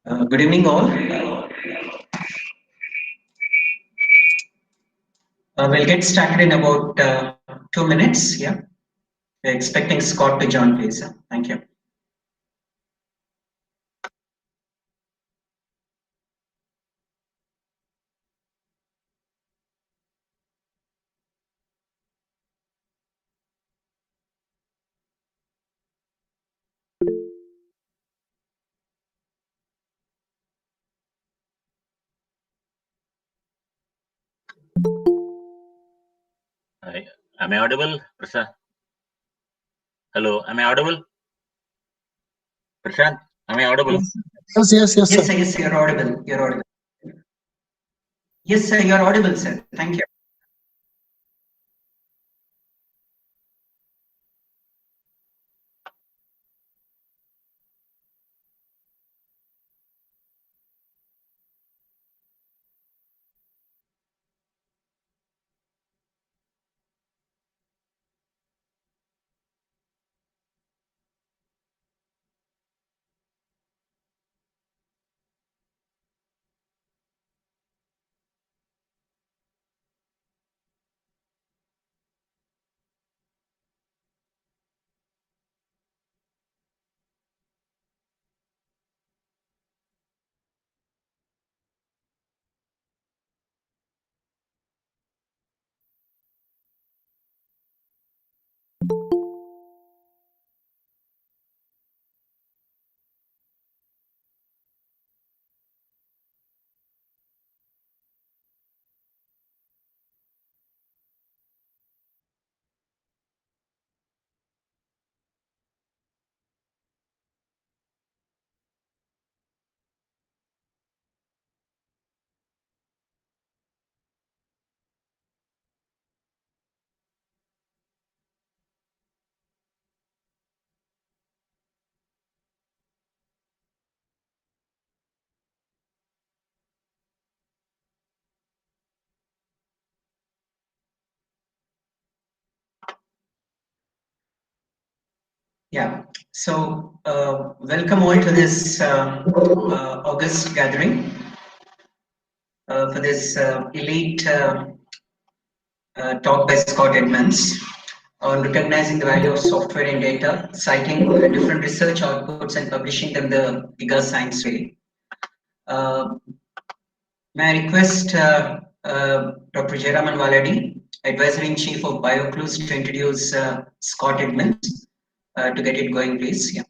Good evening, all. We'll get started in about 2 minutes. Yeah, we're expecting Scott to join, please. Thank you. Am I audible, Prashant? Hello, am I audible? Prashant, am I audible? Yes, yes, sir, you're audible. You're audible. Yes, sir, you're audible, sir. Thank you. Yeah, so welcome all to this August gathering for this elite talk by Scott Edmunds on recognizing the value of software and data, citing different research outputs and publishing them the GigaScience way. May I request Dr. Jayaraman Valadi, Advisor-in-Chief of Bioclues, to introduce Scott Edmunds to get it going, please. Yeah.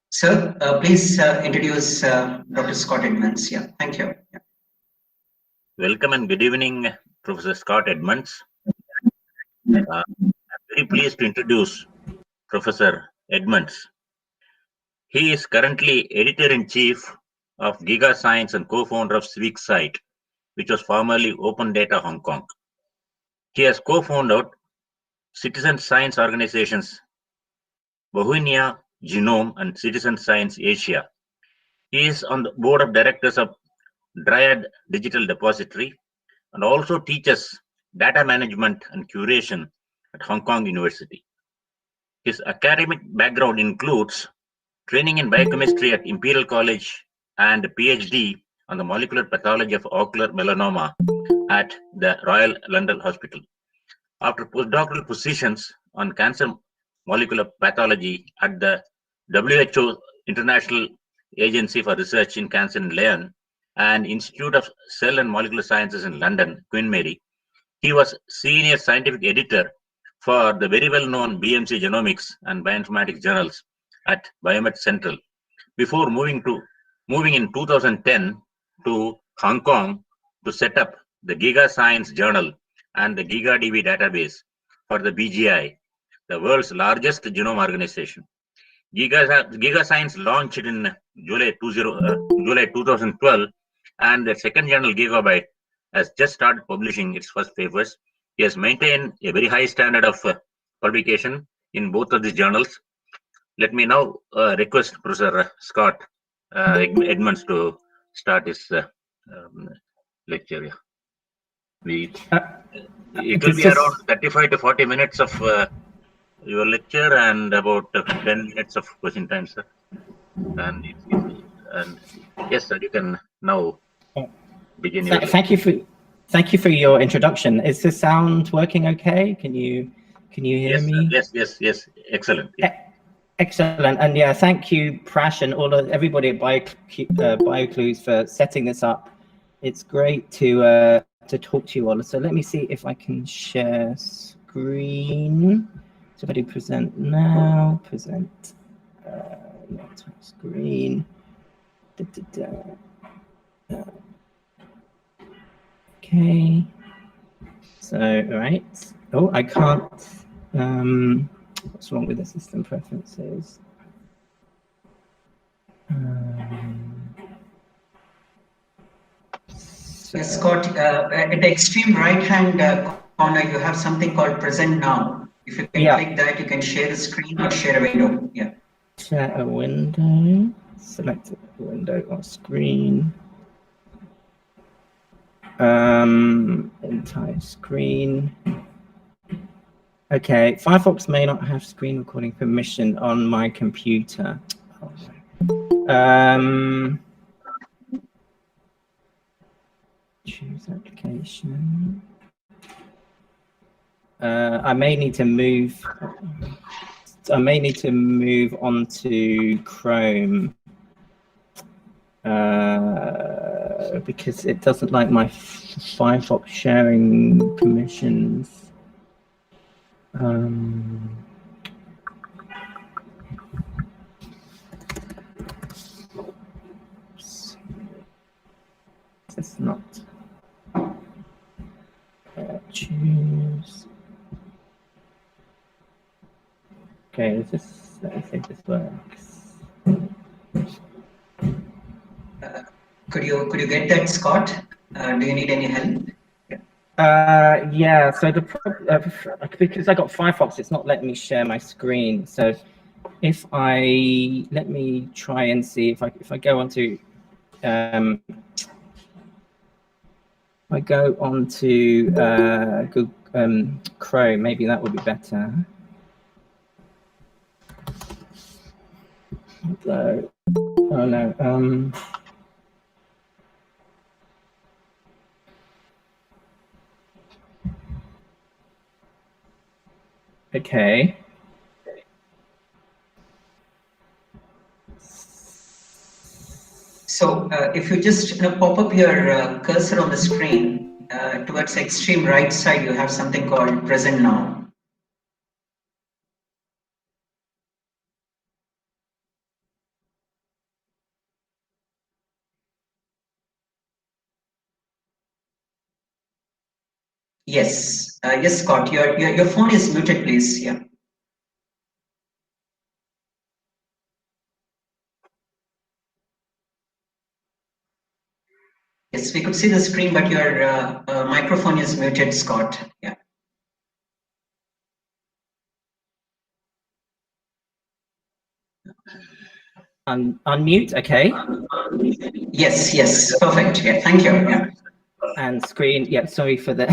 Sir, please introduce Dr. Scott Edmunds. Yeah, thank you. Yeah. Welcome and good evening, Professor Scott Edmunds. I'm very pleased to introduce Professor Edmunds. He is currently Editor-in-Chief of GigaScience and co-founder of CivicSite, which was formerly Open Data Hong Kong. He has co-founded citizen science organizations Bohemia Genome and Citizen Science Asia. He is on the board of directors of Dryad Digital Depository and also teaches data management and curation at Hong Kong University. His academic background includes training in biochemistry at Imperial College and a PhD on the molecular pathology of ocular melanoma at the Royal London Hospital. After postdoctoral positions on cancer molecular pathology at the WHO International Agency for Research in Cancer in Lyon and Institute of Cell and Molecular Sciences in London, Queen Mary, he was senior scientific editor for the very well-known BMC Genomics and Bioinformatics journals at Biomed Central, before moving in 2010 to Hong Kong to set up the GigaScience Journal and the GigaDB database for the BGI, the world's largest genome organization. GigaScience launched in July 2012, and the second journal, Gigabyte, has just started publishing its first papers. He has maintained a very high standard of publication in both of these journals. Let me now request Professor Scott Edmunds to start his lecture. Yeah. It will be around 35 to 40 minutes of your lecture and about 10 minutes of question time, sir. And yes, sir, you can now begin your lecture. Thank you for your introduction. Is the sound working okay? Can you hear me? Yes. Excellent. Yeah. Excellent. And yeah, thank you, Prash, and everybody at Bioclues for setting this up. It's great to talk to you all. So let me see if I can share screen. So if I do present now, present screen. Okay. So, all right. Oh, I can't. What's wrong with the system preferences? Yes, Scott, at the extreme right-hand corner, you have something called Present Now. If you can click that, you can share the screen or share a window. Yeah. Share a window. Select a window or screen. Entire screen. Okay, Firefox may not have screen recording permission on my computer. Choose application. I may need to move. I may need to move on to Chrome because it doesn't like my Firefox sharing permissions. It's not. Choose. Okay, let me see if this works. Could you get that, Scott? Do you need any help? Yeah. So because I got Firefox, it's not letting me share my screen. So if let me try and see if I go onto I go onto Google Chrome, maybe that would be better. Although, oh no. Okay. So if you just pop up your cursor on the screen towards the extreme right side, you have something called Present Now. Yes, yes, Scott. Your phone is muted, please. Yeah. Yes, we could see the screen, but your microphone is muted, Scott. Yeah. Unmute, okay. Yes, perfect. Yeah, thank you. Yeah. And screen, yeah. Sorry for the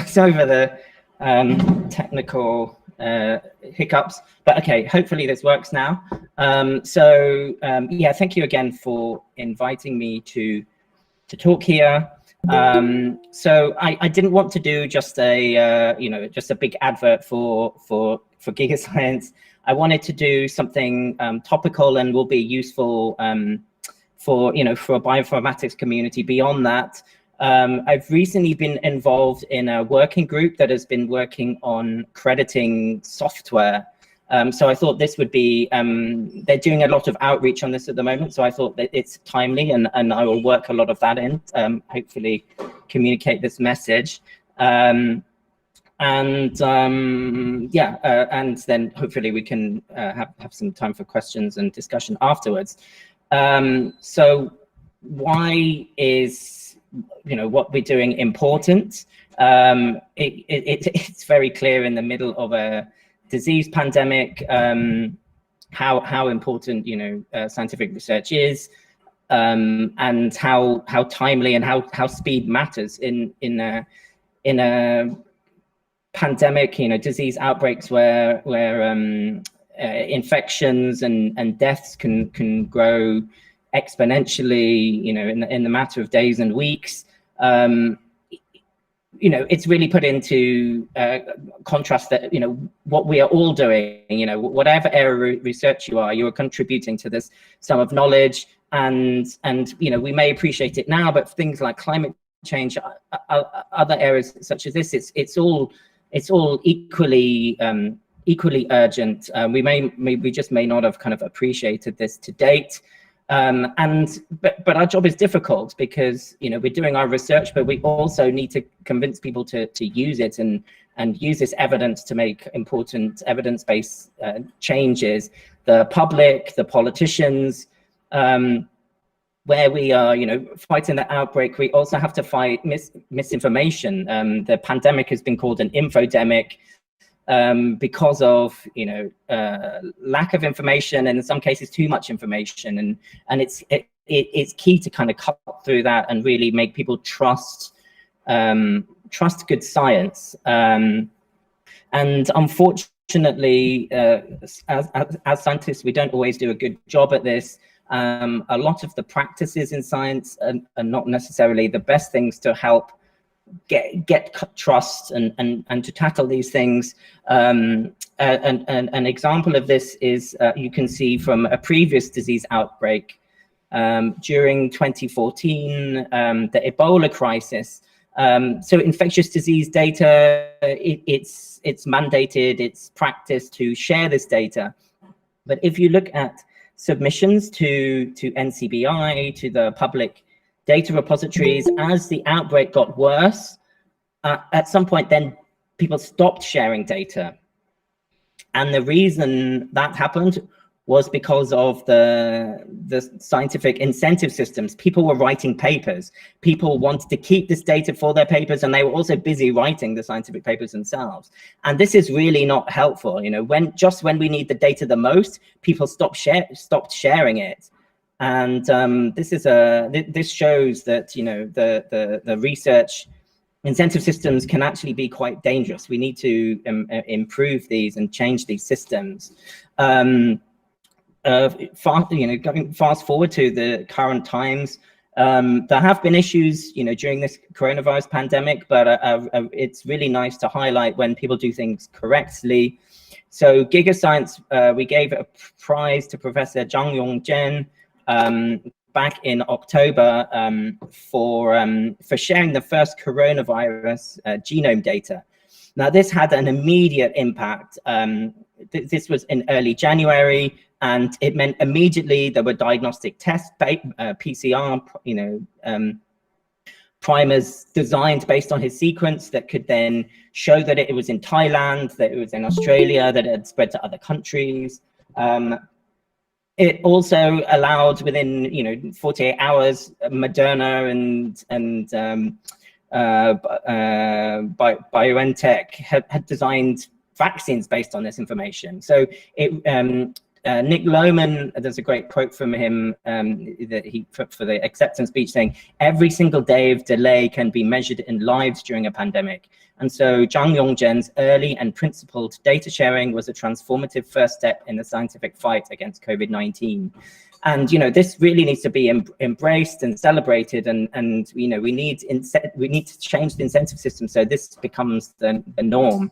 technical hiccups, but okay. Hopefully this works now. Yeah, thank you again for inviting me to talk here. So I didn't want to do just a just a big advert for GigaScience. I wanted to do something topical and will be useful for a bioinformatics community. Beyond that, I've recently been involved in a working group that has been working on crediting software. So I thought this would be, they're doing a lot of outreach on this at the moment. So I thought that it's timely and I will work a lot of that in, hopefully communicate this message. And then hopefully we can have some time for questions and discussion afterwards. So why is what we're doing important? It's very clear in the middle of a disease pandemic how important scientific research is, and how timely and how speed matters in a pandemic, disease outbreaks where infections and deaths can grow exponentially, in the matter of days and weeks. you know, it's really put into contrast that, you know, what we are all doing, you know, whatever area of research you are contributing to this sum of knowledge, and you know, we may appreciate it now, but things like climate change, other areas such as this, it's all equally urgent. We just may not have kind of appreciated this to date. But our job is difficult because, you know, we're doing our research, but we also need to convince people to use it and use this evidence to make important evidence-based changes. The public, the politicians, where we are, you know, fighting the outbreak, we also have to fight misinformation. The pandemic has been called an infodemic, because of, you know, lack of information, and in some cases too much information, and it's key to kind of cut through that and really make people trust good science. And unfortunately, as scientists, we don't always do a good job at this. A lot of the practices in science are not necessarily the best things to help get trust and to tackle these things. An example of this is you can see from a previous disease outbreak during 2014, the Ebola crisis. So infectious disease data, it's mandated, it's practiced to share this data. But if you look at submissions to NCBI, to the public data repositories, as the outbreak got worse, at some point then people stopped sharing data. And the reason that happened was because of the scientific incentive systems. People were writing papers. People wanted to keep this data for their papers, and they were also busy writing the scientific papers themselves. And this is really not helpful. You know, when we need the data the most, people stopped sharing it. And this shows that, you know, the research incentive systems can actually be quite dangerous. We need to improve these and change these systems. Going fast forward to the current times, there have been issues, you know, during this coronavirus pandemic, but it's really nice to highlight when people do things correctly. So GigaScience, we gave a prize to Professor Zhang Yongzhen back in October for sharing the first coronavirus genome data. Now, this had an immediate impact. This was in early January, and it meant immediately there were diagnostic tests, PCR, you know, primers designed based on his sequence that could then show that it was in Thailand, that it was in Australia, that it had spread to other countries. It also allowed, within, you know, 48 hours, Moderna and BioNTech had designed vaccines based on this information. So Nick Lohman, there's a great quote from him that he put for the acceptance speech, saying, "Every single day of delay can be measured in lives during a pandemic." And so Zhang Yongzhen's early and principled data sharing was a transformative first step in the scientific fight against COVID-19. And, you know, this really needs to be embraced and celebrated. And you know, we need to change the incentive system so this becomes the norm.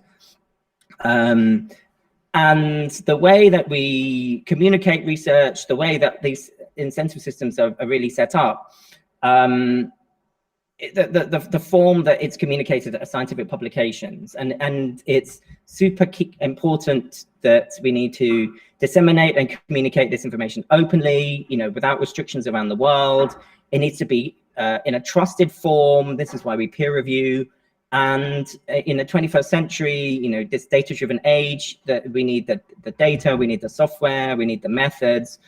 And the way that we communicate research, the way that these incentive systems are really set up, the form that it's communicated at scientific publications, and it's super important that we need to disseminate and communicate this information openly, you know, without restrictions around the world. It needs to be in a trusted form. This is why we peer review. And in the 21st century, you know, this data-driven age, that we need the data, we need the software, we need the methods,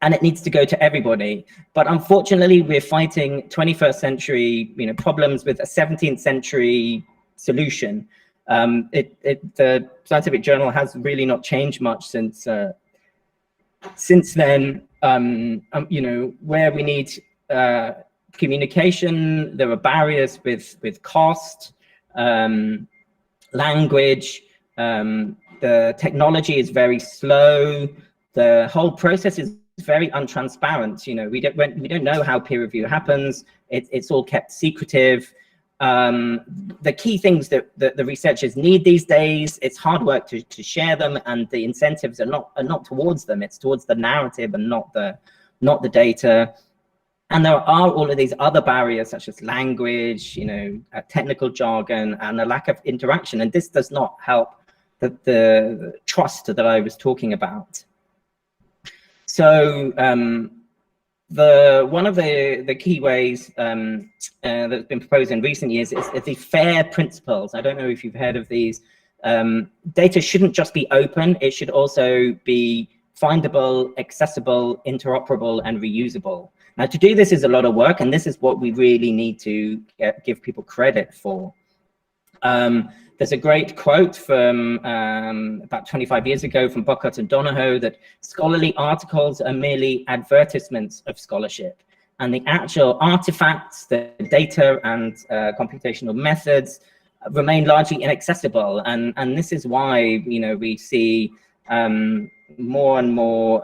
and it needs to go to everybody. But unfortunately, we're fighting 21st century, you know, problems with a 17th century solution. The scientific journal has really not changed much since then. You know, where we need communication, there are barriers with cost, language, the technology is very slow, the whole process is very untransparent. You know, we don't know how peer review happens. It's all kept secretive. the key things that the researchers need these days. It's hard work to share them, and the incentives are not towards them. It's towards the narrative and not the data. And there are all of these other barriers, such as language, technical jargon, and a lack of interaction. And this does not help the trust that I was talking about. So one of the key ways that's been proposed in recent years is the FAIR principles. I don't know if you've heard of these. Data shouldn't just be open, it should also be findable, accessible, interoperable, and reusable. Now, to do this is a lot of work, and this is what we really need to give people credit for. There's a great quote from about 25 years ago from Buckott and Donahoe that scholarly articles are merely advertisements of scholarship, and the actual artifacts, the data and computational methods remain largely inaccessible. And this is why we see more and more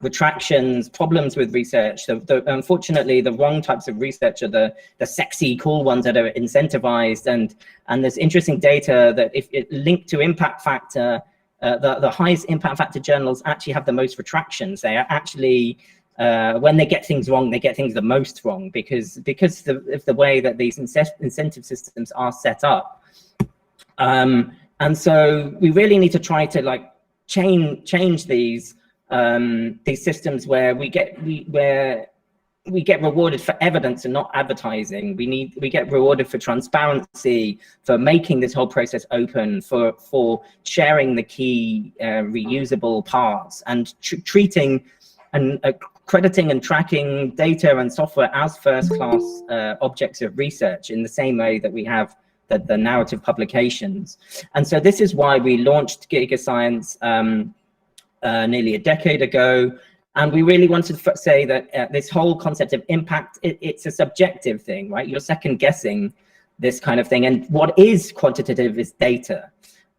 retractions, problems with research. Unfortunately, the wrong types of research are the sexy, cool ones that are incentivized. And there's interesting data that if it linked to impact factor, the highest impact factor journals actually have the most retractions. They are actually, when they get things wrong, they get things the most wrong because of the way that these incentive systems are set up. And so we really need to try to change these systems where we get rewarded for evidence and not advertising. We get rewarded for transparency, for making this whole process open, for sharing the key reusable parts, and treating and crediting and tracking data and software as first-class objects of research in the same way that we have the narrative publications. And so this is why we launched GigaScience nearly a decade ago, and we really wanted to say that this whole concept of impact, it's a subjective thing, right? You're second guessing this kind of thing, and what is quantitative is data.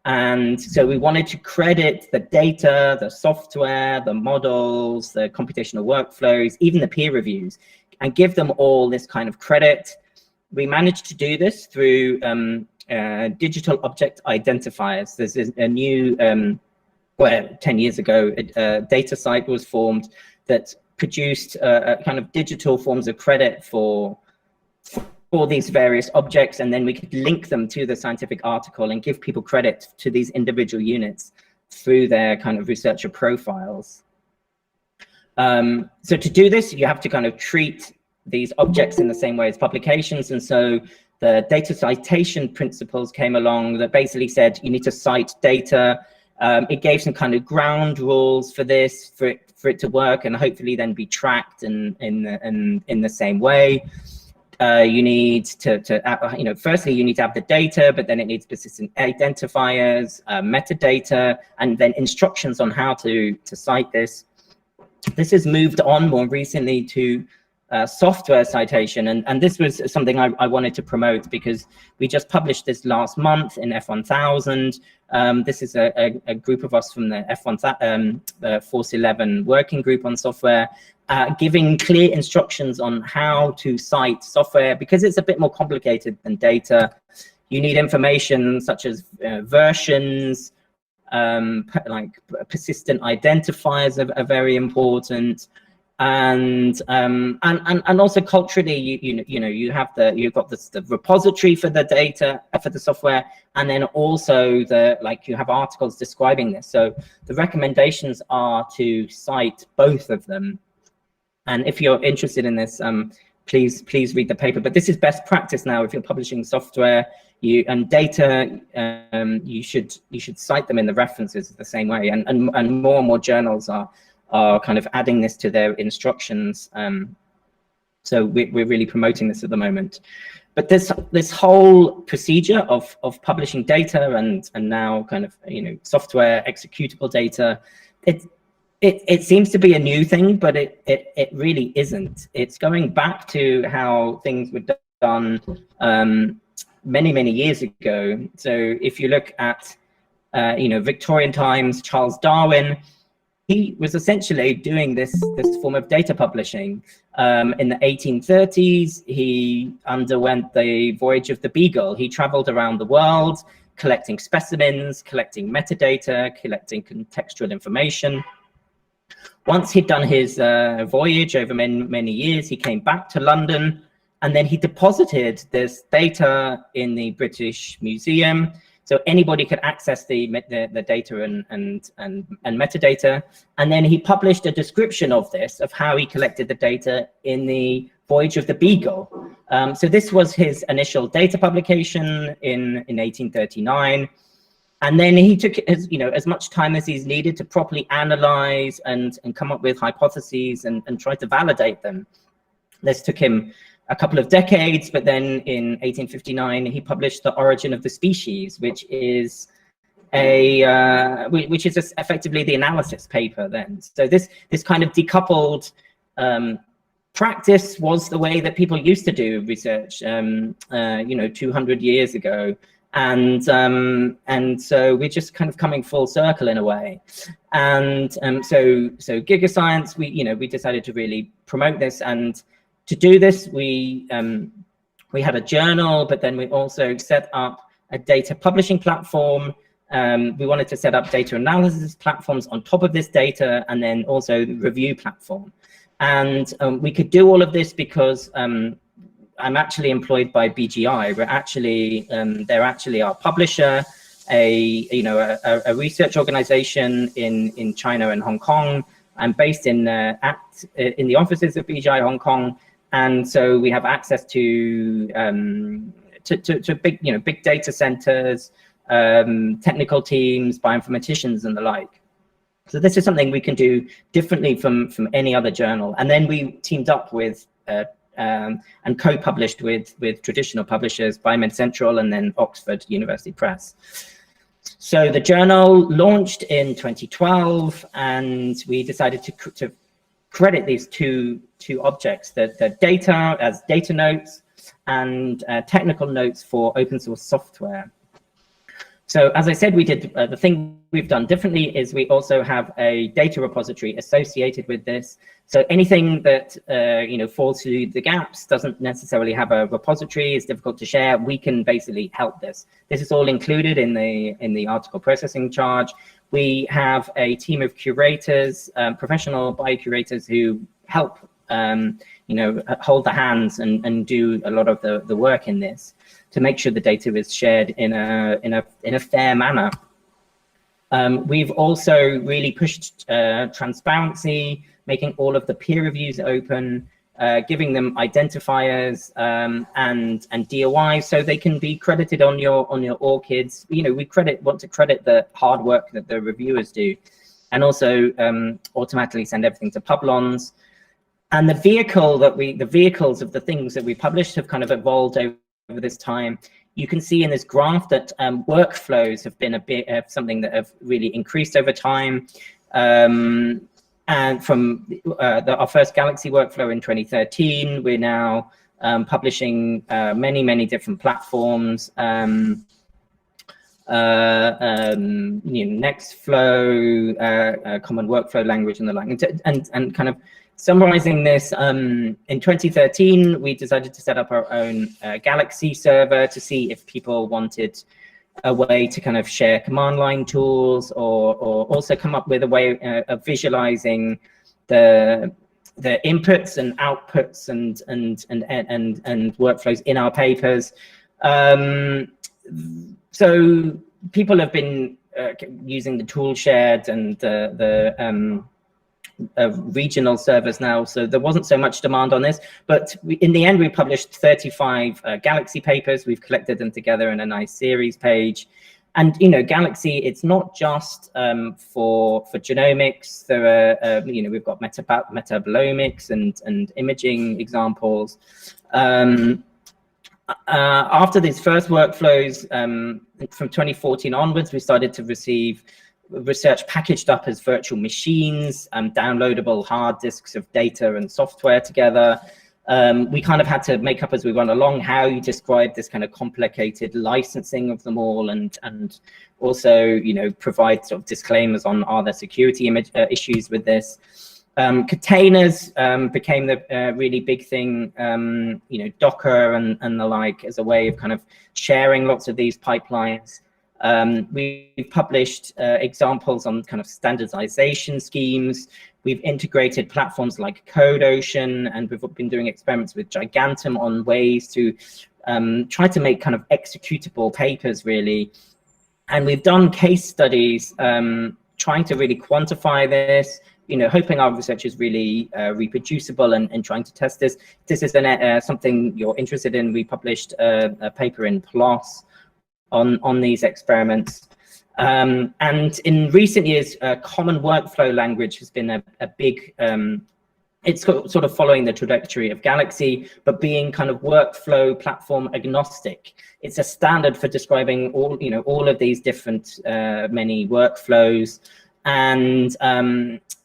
And so we wanted to credit the data, the software, the models, the computational workflows, even the peer reviews, and give them all this kind of credit. We managed to do this through digital object identifiers. There's a new 10 years ago, a data site was formed that produced kind of digital forms of credit for these various objects, and then we could link them to the scientific article and give people credit to these individual units through their kind of researcher profiles. So to do this, you have to kind of treat these objects in the same way as publications, and so the data citation principles came along that basically said you need to cite data. It gave some kind of ground rules for this, for it to work, and hopefully then be tracked in the same way. You need to firstly you need to have the data, but then it needs persistent identifiers, metadata, and then instructions on how to cite this. This has moved on more recently to software citation, and this was something I wanted to promote because we just published this last month in F1000. This is a group of us from the Force 11 working group on software, giving clear instructions on how to cite software because it's a bit more complicated than data. You need information such as versions, like persistent identifiers are very important. And also culturally, you've got the repository for the data for the software, and then also you have articles describing this. So the recommendations are to cite both of them. And if you're interested in this, please read the paper. But this is best practice now. If you're publishing software and data, you should cite them in the references the same way. And more journals are kind of adding this to their instructions. So we're really promoting this at the moment. But this whole procedure of publishing data and now kind of software executable data, it seems to be a new thing, but it really isn't. It's going back to how things were done many years ago. So if you look at Victorian times, Charles Darwin, he was essentially doing this form of data publishing. In the 1830s, he underwent the voyage of the Beagle. He traveled around the world, collecting specimens, collecting metadata, collecting contextual information. Once he'd done his voyage over many years, he came back to London, and then he deposited this data in the British Museum, so anybody could access the data and metadata. And then he published a description of this, of how he collected the data in the Voyage of the Beagle. So this was his initial data publication in 1839. And then he took as much time as he's needed to properly analyze and come up with hypotheses and try to validate them. This took him a couple of decades, but then in 1859 he published The Origin of the Species, which is effectively the analysis paper then. So this kind of decoupled practice was the way that people used to do research 200 years ago. And so we're just kind of coming full circle in a way. And so GigaScience, we decided to really promote this. And to do this, we had a journal, but then we also set up a data publishing platform. We wanted to set up data analysis platforms on top of this data, and then also the review platform. And we could do all of this because I'm actually employed by BGI. They're actually our publisher, a research organization in China and Hong Kong. I'm based in the offices of BGI Hong Kong, and so we have access to big data centers, technical teams, bioinformaticians, and the like. So this is something we can do differently from any other journal. And then we teamed up with and co-published with traditional publishers, Biomed Central and then Oxford University Press. So the journal launched in 2012, and we decided to credit these two objects, the data as data notes and technical notes for open source software. So as I said, we did the thing we've done differently is we also have a data repository associated with this. So anything that falls through the gaps, doesn't necessarily have a repository, is difficult to share, we can basically help this. This is all included in the article processing charge. We have a team of curators, professional biocurators who help hold the hands and do a lot of the work in this to make sure the data is shared in a fair manner. We've also really pushed transparency, making all of the peer reviews open, giving them identifiers and DOIs so they can be credited on your ORCIDs. We want to credit the hard work that the reviewers do, and also automatically send everything to Publons. And the vehicles of the things that we published have kind of evolved over this time. You can see in this graph that workflows have been a bit of something that have really increased over time. And from our first Galaxy workflow in 2013, we're now publishing many different platforms. Nextflow, common workflow language, and the like. And kind of summarizing this, in 2013, we decided to set up our own Galaxy server to see if people wanted a way to kind of share command line tools, or also come up with a way of visualizing the inputs and outputs and workflows in our papers. So people have been using the tool shared and the regional servers now, so there wasn't so much demand on this, but in the end we published 35 Galaxy papers. We've collected them together in a nice series page. And Galaxy, it's not just for genomics. There are we've got metabolomics and imaging examples. After these first workflows, from 2014 onwards, we started to receive research packaged up as virtual machines and downloadable hard disks of data and software together. We kind of had to make up as we went along how you describe this kind of complicated licensing of them all, and also, you know, provide sort of disclaimers on are there security issues with this. Containers became the really big thing, you know, Docker and the like, as a way of kind of sharing lots of these pipelines. We've published examples on kind of standardization schemes. We've integrated platforms like CodeOcean, and we've been doing experiments with Gigantum on ways to try to make kind of executable papers, really. And we've done case studies trying to really quantify this, you know, hoping our research is really reproducible and trying to test this. This is something you're interested in. We published a paper in PLOS on these experiments. And in recent years, common workflow language has been a big, it's sort of following the trajectory of Galaxy, but being kind of workflow platform agnostic. It's a standard for describing all, you know, all of these different many workflows. And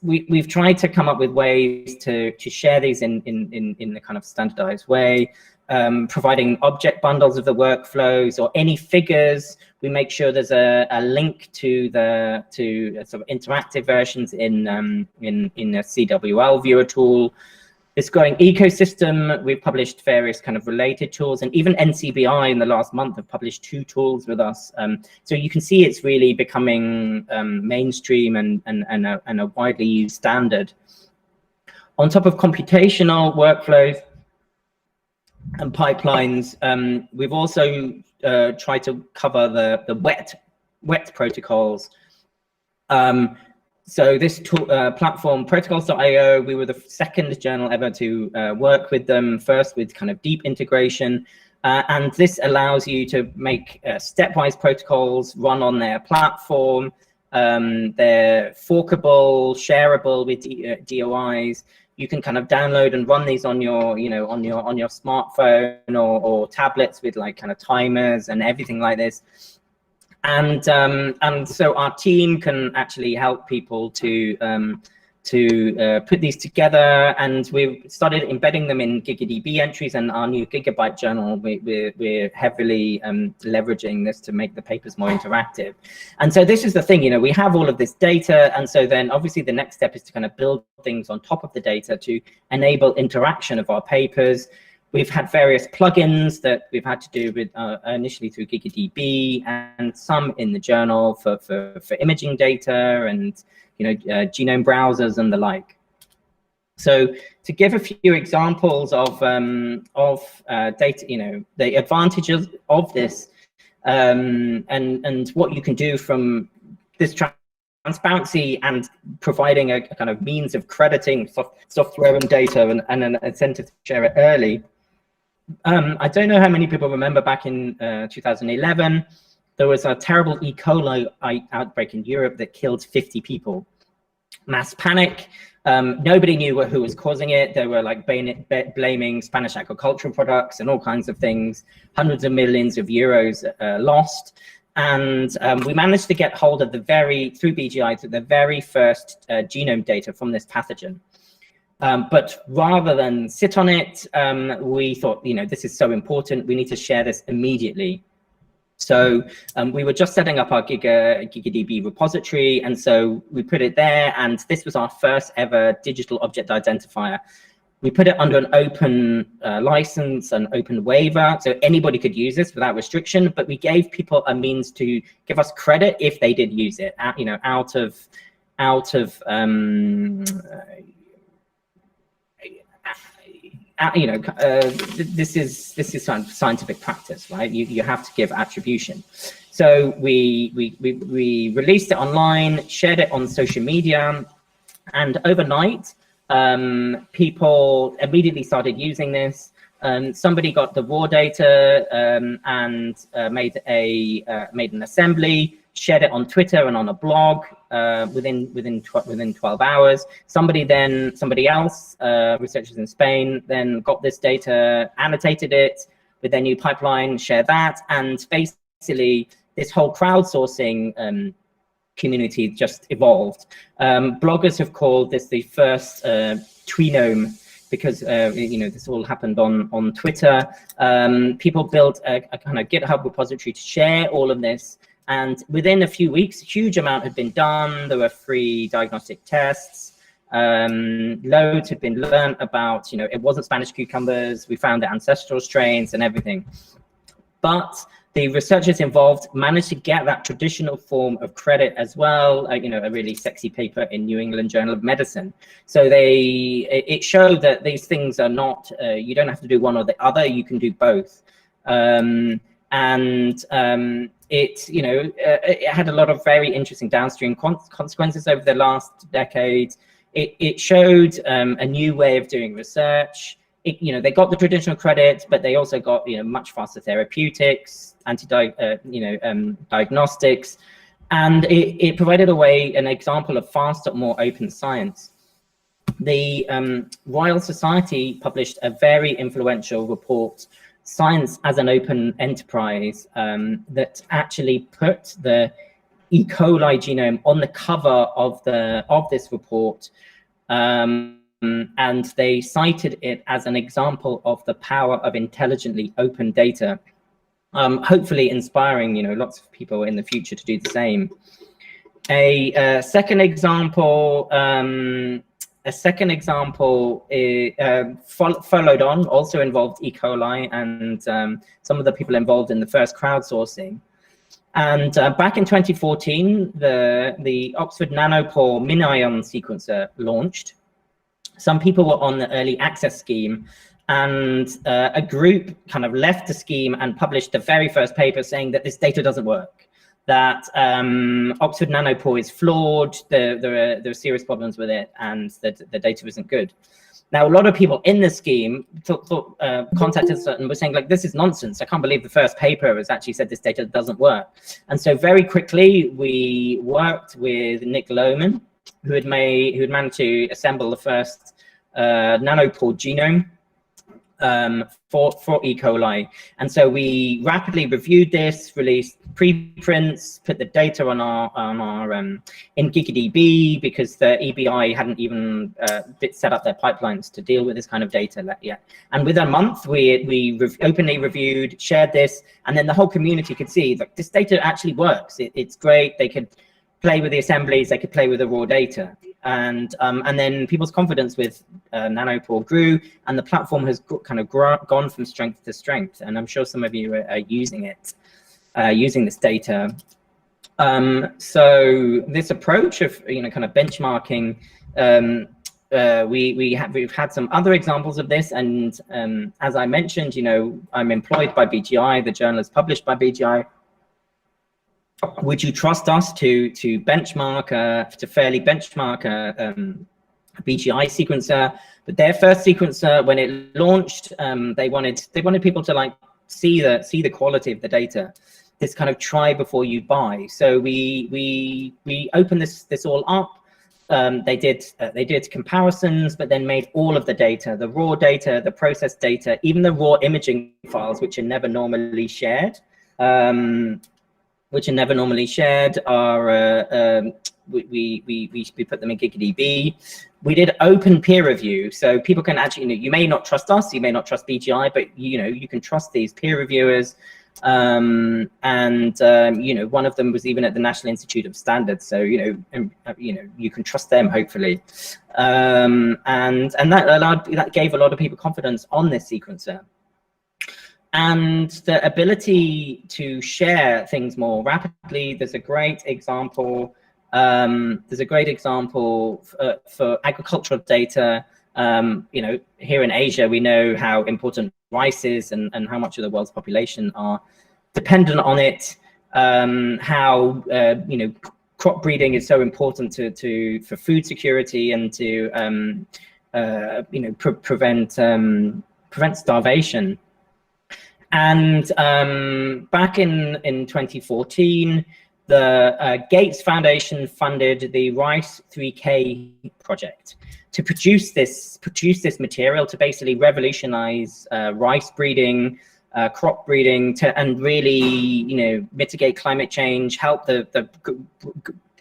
we've tried to come up with ways to share these in the kind of standardized way. Providing object bundles of the workflows or any figures. We make sure there's a link to the sort of interactive versions in a CWL viewer tool. This growing ecosystem, we've published various kind of related tools, and even NCBI in the last month have published 2 tools with us. So you can see it's really becoming mainstream and a widely used standard. On top of computational workflows and pipelines, we've also tried to cover the wet protocols. So this platform, protocols.io, we were the second journal ever to work with them, first with kind of deep integration. And this allows you to make stepwise protocols run on their platform. They're forkable, shareable with DOIs. You can kind of download and run these on your, you know, on your smartphone or tablets with like kind of timers and everything like this. And so our team can actually help people to put these together, and we've started embedding them in GigaDB entries, and our new Gigabyte journal, we're heavily leveraging this to make the papers more interactive. And so this is the thing, you know, we have all of this data, and so then obviously the next step is to kind of build things on top of the data to enable interaction of our papers. We've had various plugins that we've had to do with initially through GigaDB, and some in the journal for imaging data and, you know, genome browsers and the like. So to give a few examples of data, you know, the advantages of this and what you can do from this transparency and providing a kind of means of crediting software and data and an incentive to share it early. I don't know how many people remember back in 2011, there was a terrible E. coli outbreak in Europe that killed 50 people. Mass panic. Nobody knew who was causing it. They were like blaming Spanish agricultural products and all kinds of things. Hundreds of millions of euros lost. And we managed to get hold of through BGI, the very first genome data from this pathogen. But rather than sit on it, we thought, you know, this is so important, we need to share this immediately. So we were just setting up our GigaDB repository, and so we put it there, and this was our first ever digital object identifier. We put it under an open license, an open waiver, so anybody could use this without restriction, but we gave people a means to give us credit if they did use it, you know, out of you know, this is scientific practice, right? You have to give attribution. So we released it online, shared it on social media, and overnight, people immediately started using this. Somebody got the raw data and made an assembly, shared it on Twitter and on a blog within 12 hours. Somebody else, researchers in Spain, then got this data, annotated it with their new pipeline, shared that, and basically this whole crowdsourcing community just evolved. Bloggers have called this the first tweenome because this all happened on Twitter. People built a kind of GitHub repository to share all of this, and within a few weeks, a huge amount had been done. There were free diagnostic tests. Loads had been learned about, it wasn't Spanish cucumbers. We found the ancestral strains and everything. But the researchers involved managed to get that traditional form of credit as well, a really sexy paper in New England Journal of Medicine. So it showed that these things are not, you don't have to do one or the other, you can do both. It had a lot of very interesting downstream consequences over the last decade. It showed a new way of doing research. They got the traditional credit, but they also got much faster therapeutics, diagnostics, and it provided an example of faster, more open science. The Royal Society published a very influential report, Science as an Open Enterprise, that actually put the E. coli genome on the cover of this report, and they cited it as an example of the power of intelligently open data, hopefully inspiring lots of people in the future to do the same. A second example followed on, also involved E. coli and some of the people involved in the first crowdsourcing. And back in 2014, the Oxford Nanopore MinION sequencer launched. Some people were on the early access scheme, and a group kind of left the scheme and published the very first paper saying that this data doesn't work, that Oxford Nanopore is flawed, there are serious problems with it, and that the data isn't good. Now, a lot of people in the scheme contacted us and were saying, like, this is nonsense. I can't believe the first paper has actually said this data doesn't work. And so very quickly, we worked with Nick Lohman, who had managed to assemble the first nanopore genome for E. coli. And so we rapidly reviewed this, released preprints, put the data on our in GigaDB, because the EBI hadn't even set up their pipelines to deal with this kind of data yet. And within a month, we openly reviewed, shared this, and then the whole community could see that this data actually works. It's great. They could play with the assemblies, they could play with the raw data. And then people's confidence with Nanopore grew, and the platform has kind of gone from strength to strength. And I'm sure some of you are using it, using this data. So this approach of kind of benchmarking, we've had some other examples of this. And as I mentioned, I'm employed by BGI. The journal is published by BGI. Would you trust us to benchmark, to fairly benchmark a BGI sequencer? But their first sequencer, when it launched, they wanted people to like see the quality of the data. This kind of try before you buy. So we opened this all up. They did comparisons, but then made all of the data, the raw data, the processed data, even the raw imaging files, which are never normally shared. We put them in GigaDB. We did open peer review, so people can actually, you may not trust us, you may not trust BGI, but you can trust these peer reviewers. One of them was even at the National Institute of Standards, so you can trust them, hopefully. And that gave a lot of people confidence on this sequencer. And the ability to share things more rapidly. There's a great example. For agricultural data. Here in Asia, we know how important rice is, and how much of the world's population are dependent on it. How crop breeding is so important for food security and to prevent starvation. And back in 2014, the Gates Foundation funded the Rice 3K project to produce this material to basically revolutionize rice breeding, crop breeding, and really mitigate climate change, help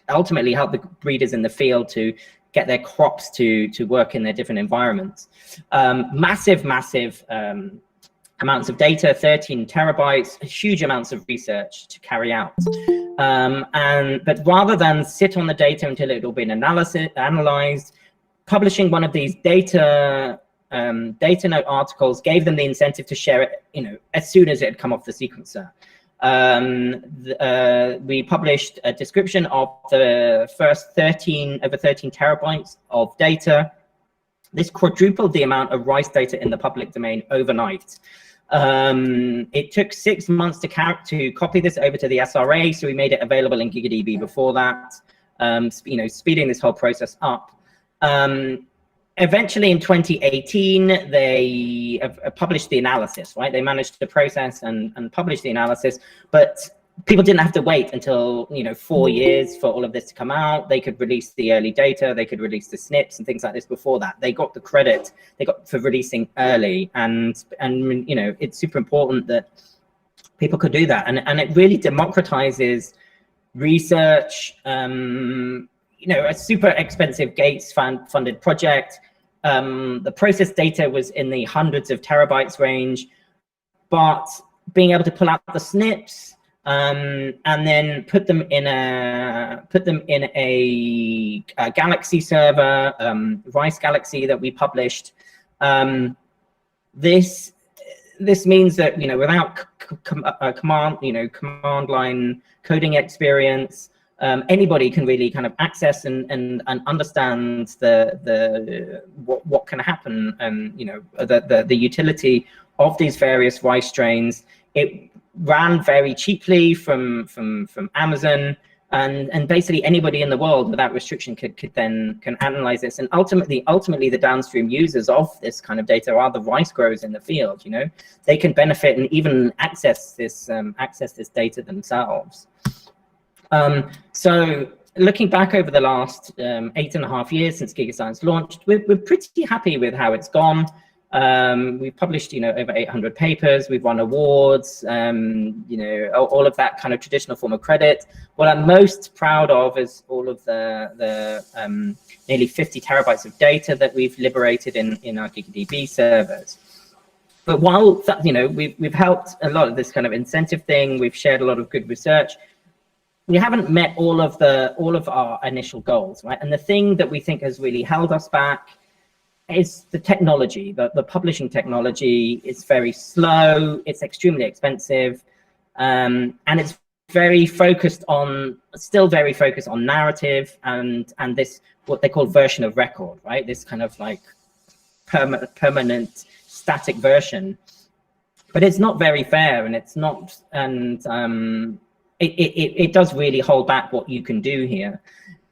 ultimately help the breeders in the field to get their crops to work in their different environments. Massive amounts of data, 13 terabytes, huge amounts of research to carry out. But rather than sit on the data until it had all been analyzed, publishing one of these data note articles gave them the incentive to share it, as soon as it had come off the sequencer. We published a description of the first over 13 terabytes of data. This quadrupled the amount of rice data in the public domain overnight. It took 6 months to copy this over to the SRA, so we made it available in GigaDB before that, speeding this whole process up. Eventually in 2018, they published the analysis, right? They managed to process and publish the analysis, but people didn't have to wait until 4 years for all of this to come out. They could release the early data, they could release the SNPs and things like this before that. They got the credit for releasing early, and it's super important that people could do that, and it really democratizes research. A super expensive Gates funded project. The process data was in the hundreds of terabytes range, but being able to pull out the SNPs and then put them in a Galaxy server, Rice Galaxy that we published. This means that without command line coding experience, anybody can really kind of access and understand what can happen, the utility of these various rice strains. It ran very cheaply from Amazon, and basically anybody in the world without restriction can analyze this. And ultimately the downstream users of this kind of data are the rice growers in the field. They can benefit and even access this data themselves. So looking back over the last 8.5 years since GigaScience launched, we're pretty happy with how it's gone. We've published, over 800 papers. We've won awards, all of that kind of traditional form of credit. What I'm most proud of is all of the nearly 50 terabytes of data that we've liberated in our GigaDB servers. But while that, we've helped a lot of this kind of incentive thing, we've shared a lot of good research, we haven't met all of our initial goals, right? And the thing that we think has really held us back is the technology. The publishing technology is very slow, it's extremely expensive, and it's still very focused on narrative and this, what they call version of record, right? This kind of like permanent static version. But it's not very fair, and it's not, and it does really hold back what you can do here.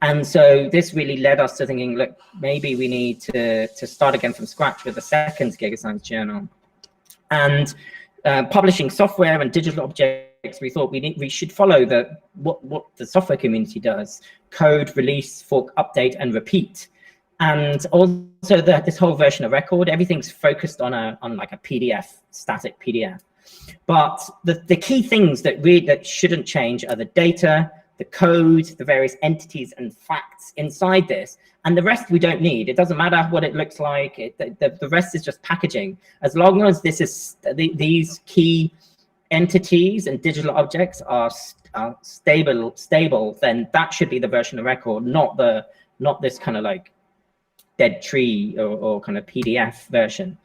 And so this really led us to thinking, look, maybe we need to start again from scratch with a second GigaScience journal. And publishing software and digital objects, we thought we should follow what the software community does: code, release, fork, update, and repeat. And also this whole version of record, everything's focused on like a PDF, static PDF. But the key things that shouldn't change are the data, the code, the various entities and facts inside this, and the rest we don't need. It doesn't matter what it looks like. The rest is just packaging. As long as this is these key entities and digital objects are stable, then that should be the version of record, not this kind of like dead tree or kind of PDF version.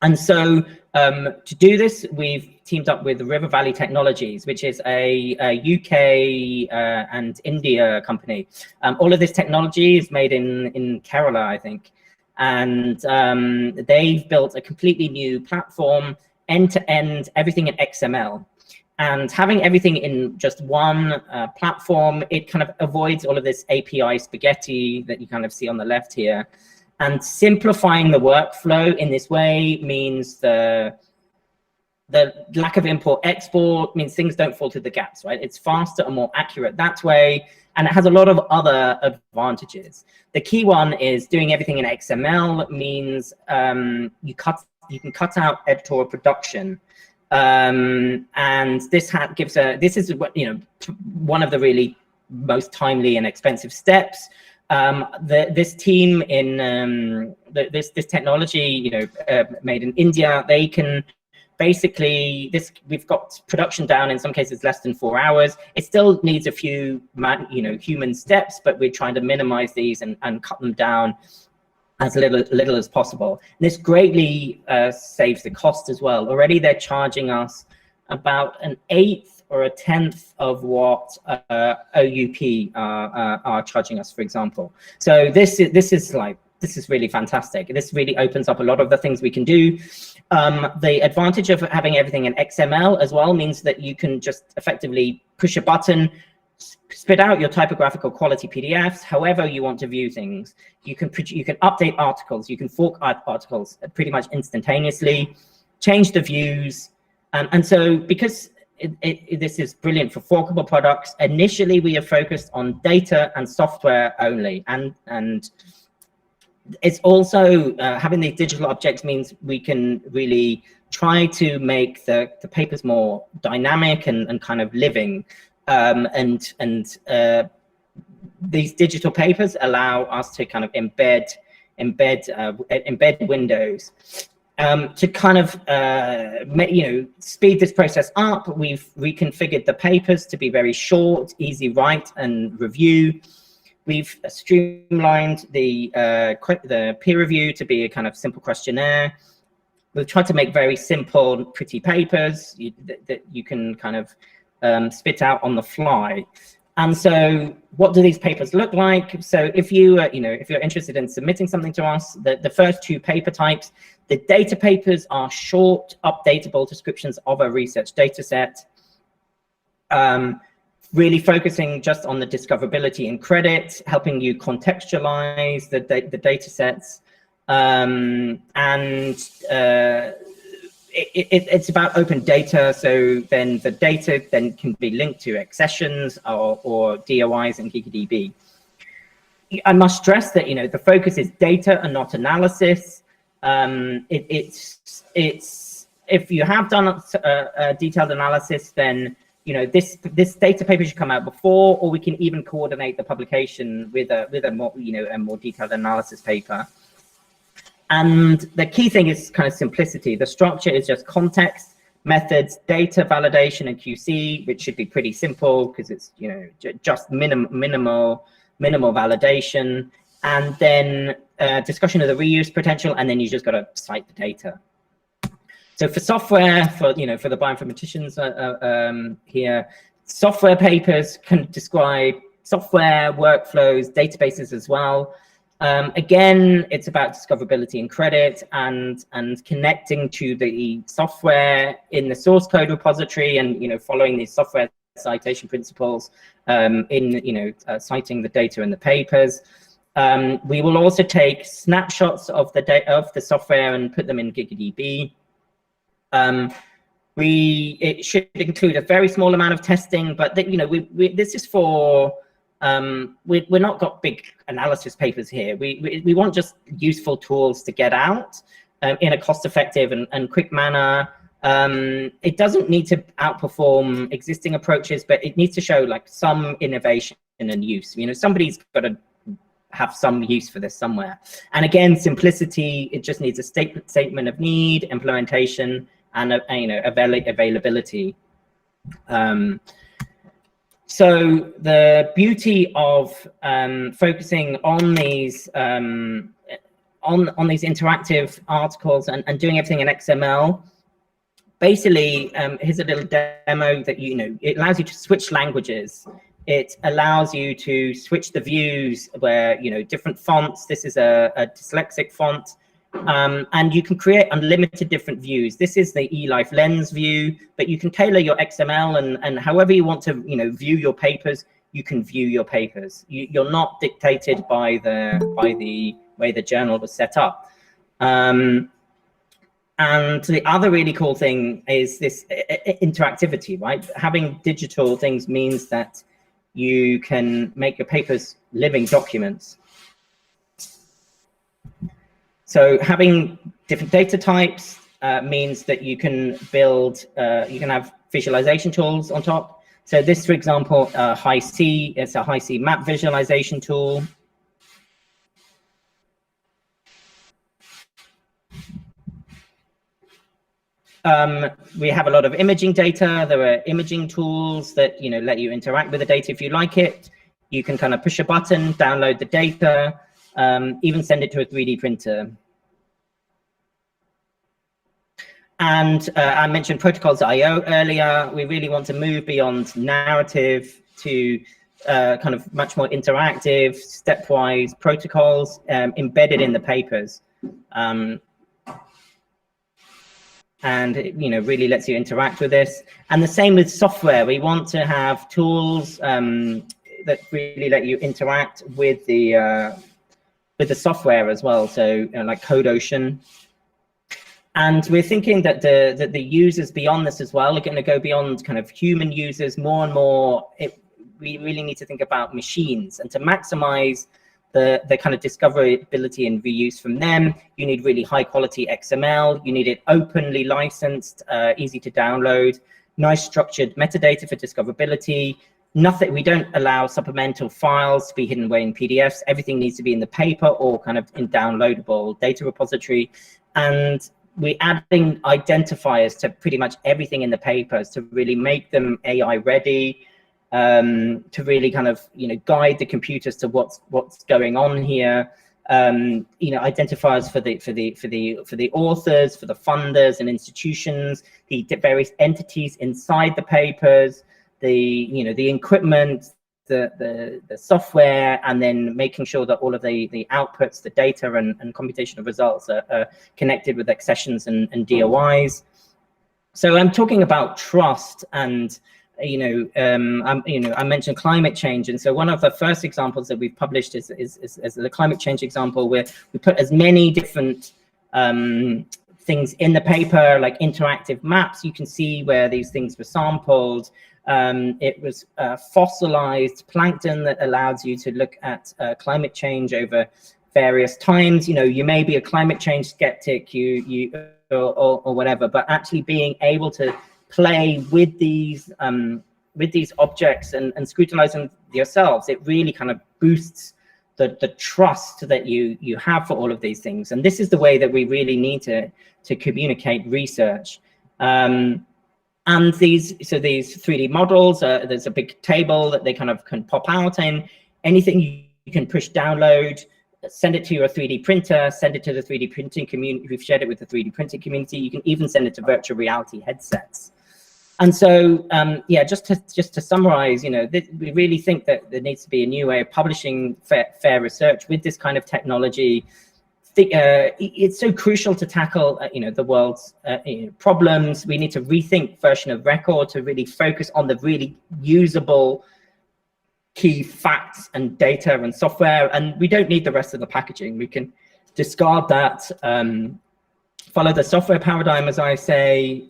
And so to do this, we've teamed up with River Valley Technologies, which is a UK and India company. All of this technology is made in Kerala, I think. And they've built a completely new platform, end-to-end, everything in XML. And having everything in just one platform, it kind of avoids all of this API spaghetti that you kind of see on the left here. And simplifying the workflow in this way means the lack of import-export means things don't fall through the gaps, right? It's faster and more accurate that way, and it has a lot of other advantages. The key one is doing everything in XML means you can cut out editorial production, and this is what, one of the really most timely and expensive steps. This team in this technology, made in India, they can basically, we've got production down in some cases less than 4 hours. It still needs a few human steps, but we're trying to minimize these and cut them down as little as possible. And this greatly saves the cost as well. Already they're charging us about 1/8 or 1/10 of what OUP are charging us, for example. So this is really fantastic. This really opens up a lot of the things we can do. The advantage of having everything in XML as well means that you can just effectively push a button, spit out your typographical quality PDFs, however you want to view things. You can update articles, you can fork articles pretty much instantaneously, change the views. And so because this is brilliant for forkable products, initially we are focused on data and software only. And it's also, having these digital objects means we can really try to make the papers more dynamic and kind of living. These digital papers allow us to kind of embed windows to kind of speed this process up. We've reconfigured the papers to be very short, easy write and review. We've streamlined the peer review to be a kind of simple questionnaire. We've tried to make very simple, pretty papers that you can kind of spit out on the fly. And so what do these papers look like? So if you're interested in submitting something to us, the first 2 paper types, the data papers are short, updatable descriptions of a research data set, really focusing just on the discoverability and credit, helping you contextualize the data sets. It's about open data, so then the data then can be linked to accessions or DOIs in GigaDB. I must stress that the focus is data and not analysis. It's if you have done a detailed analysis, then this data paper should come out before, or we can even coordinate the publication with a more a more detailed analysis paper. And the key thing is kind of simplicity. The structure is just context, methods, data validation, and QC, which should be pretty simple because it's just minimal validation, and then discussion of the reuse potential, and then you just got to cite the data. So for software, for the bioinformaticians here, software papers can describe software workflows, databases as well. Again, it's about discoverability and credit and connecting to the software in the source code repository and following these software citation principles in citing the data in the papers. We will also take snapshots of the software and put them in GigaDB. It should include a very small amount of testing, but this is for we're not got big analysis papers here. We want just useful tools to get out in a cost-effective and quick manner. It doesn't need to outperform existing approaches, but it needs to show like some innovation and use. Somebody's got to have some use for this somewhere. And again, simplicity. It just needs a statement of need, implementation, and availability. So the beauty of focusing on these interactive articles and doing everything in XML, basically, here's a little demo that it allows you to switch languages. It allows you to switch the views where different fonts. This is a dyslexic font. And you can create unlimited different views. This is the eLife Lens view, but you can tailor your XML and however you want to view your papers, you can view your papers. You're not dictated by the way the journal was set up. And the other really cool thing is this interactivity, right? Having digital things means that you can make your papers living documents. So having different data types means that you can build, you can have visualization tools on top. So this, for example, High-C, it's a High-C map visualization tool. We have a lot of imaging data. There are imaging tools that let you interact with the data if you like it. You can kind of push a button, download the data, even send it to a 3D printer. And I mentioned protocols.io earlier. We really want to move beyond narrative to kind of much more interactive, stepwise protocols embedded in the papers. And it, really lets you interact with this. And the same with software. We want to have tools that really let you interact with the software as well. So like CodeOcean. And we're thinking that the users beyond this as well are going to go beyond kind of human users more and more. We really need to think about machines, and to maximize the kind of discoverability and reuse from them, you need really high quality XML. You need it openly licensed, easy to download, nice structured metadata for discoverability. Nothing, we don't allow supplemental files to be hidden away in PDFs. Everything needs to be in the paper or kind of in downloadable data repository. And we're adding identifiers to pretty much everything in the papers to really make them AI ready, to really kind of guide the computers to what's going on here. Identifiers for the authors, for the funders and institutions, the various entities inside the papers, the equipment, the software, and then making sure that all of the outputs, the data and computational results are connected with accessions and DOIs. So I'm talking about trust, and I mentioned climate change, and so one of the first examples that we've published is the climate change example, where we put as many different things in the paper, like interactive maps. You can see where these things were sampled. It was fossilized plankton that allows you to look at climate change over various times. You may be a climate change skeptic, or whatever, but actually being able to play with these objects and scrutinize them yourselves, it really kind of boosts the trust that you have for all of these things. And this is the way that we really need to communicate research. And these 3D models, there's a big table that they kind of can pop out in. Anything you can push download, send it to your 3D printer, send it to the 3D printing community. We've shared it with the 3D printing community. You can even send it to virtual reality headsets. And so, yeah, just to summarize, we really think that there needs to be a new way of publishing fair research with this kind of technology. It's so crucial to tackle, the world's problems. We need to rethink version of record to really focus on the really usable key facts and data and software. And we don't need the rest of the packaging. We can discard that. Follow the software paradigm, as I say.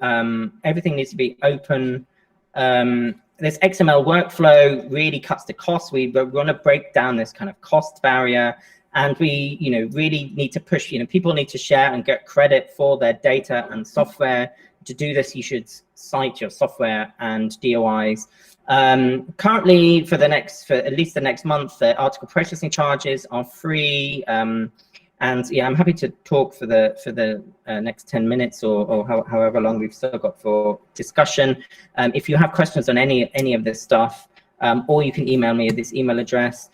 Everything needs to be open. This XML workflow really cuts the cost. We want to break down this kind of cost barrier, and we, really need to push. People need to share and get credit for their data and software. To do this, you should cite your software and DOIs. Currently, for at least the next month, the article processing charges are free. And yeah, I'm happy to talk for the next 10 minutes or however long we've still got for discussion. If you have questions on any of this stuff, or you can email me at this email address.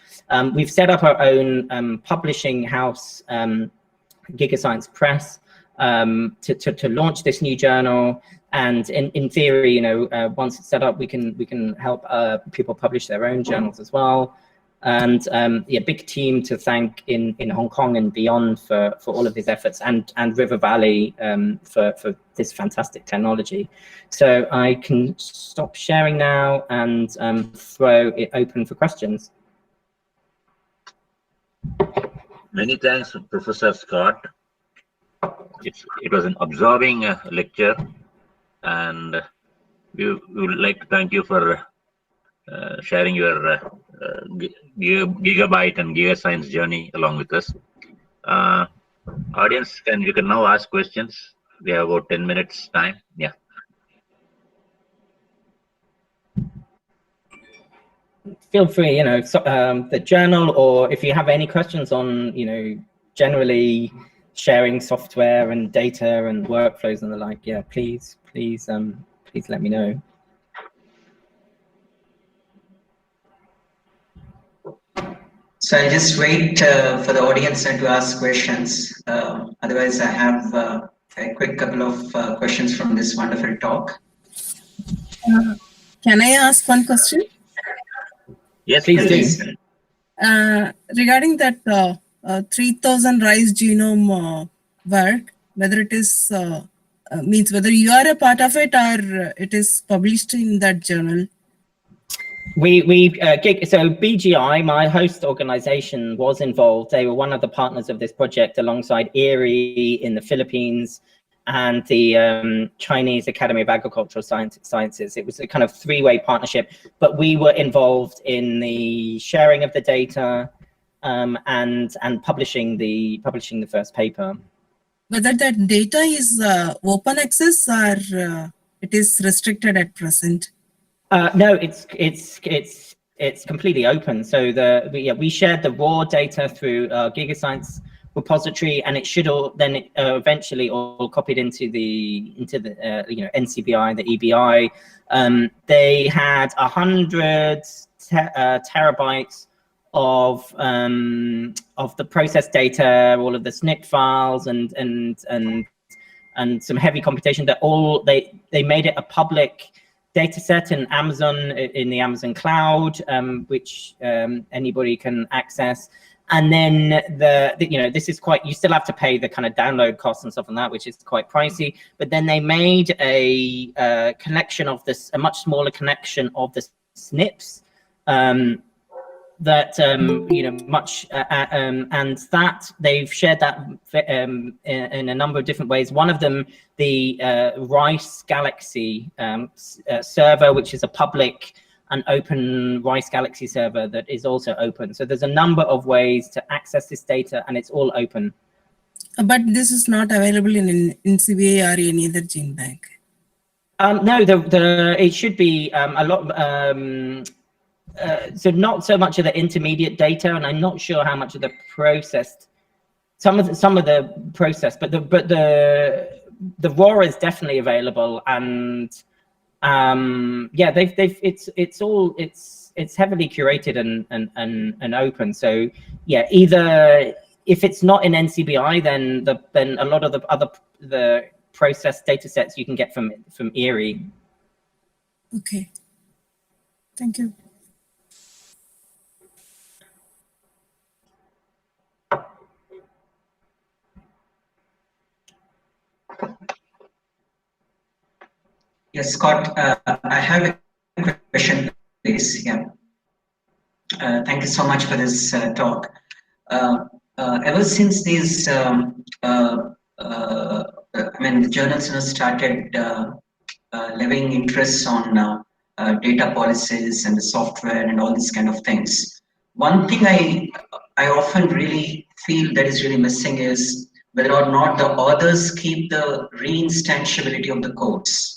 We've set up our own publishing house, GigaScience Press, to launch this new journal. And in theory, once it's set up, we can help people publish their own journals as well. And yeah, big team to thank in Hong Kong and beyond for all of these efforts, and River Valley for this fantastic technology. So I can stop sharing now and throw it open for questions. Many thanks, Professor Scott. It was an absorbing lecture, and we would like to thank you for sharing your gigabyte and GigaScience journey along with us. Audience, you can now ask questions. We have about 10 minutes time. Yeah. Feel free, the journal, or if you have any questions on, generally sharing software and data and workflows and the like, yeah, please let me know. So I'll just wait for the audience to ask questions. Otherwise, I have a quick couple of questions from this wonderful talk. Can I ask one question? Yes, please do. Regarding that 3000 rice genome work, whether it is means whether you are a part of it or it is published in that journal. So BGI, my host organization, was involved. They were one of the partners of this project alongside IRI in the Philippines and the Chinese Academy of Agricultural Sciences. It was a kind of three-way partnership, but we were involved in the sharing of the data and publishing the first paper. Whether that data is open access or it is restricted at present? No, it's completely open. So we shared the raw data through GigaScience repository, and it should all then eventually all copied into the NCBI, the EBI. They had 100 terabytes of the process data, all of the SNP files, and some heavy computation. That all they made it a public data set in the Amazon cloud, which anybody can access. And then this is quite, you still have to pay the kind of download costs and stuff on that, which is quite pricey. But then they made a collection of this, a much smaller collection of the SNPs that and that they've shared that in a number of different ways. One of them, the Rice Galaxy server, which is a public and open Rice Galaxy server that is also open. So there's a number of ways to access this data, and it's all open. But this is not available in NCBI or any other gene bank? No, it should be a lot. So not so much of the intermediate data, and I'm not sure how much of the processed. Some of the processed, but the raw is definitely available, and yeah, it's heavily curated and open. So yeah, either if it's not in NCBI, then a lot of the processed data sets you can get from IRI. Okay, thank you. Yes, Scott, I have a question, please. Yeah. Thank you so much for this talk. Ever since these, the journals started levying interest on data policies and the software and all these kind of things. One thing I often really feel that is really missing is whether or not the authors keep the reinstantiability of the codes.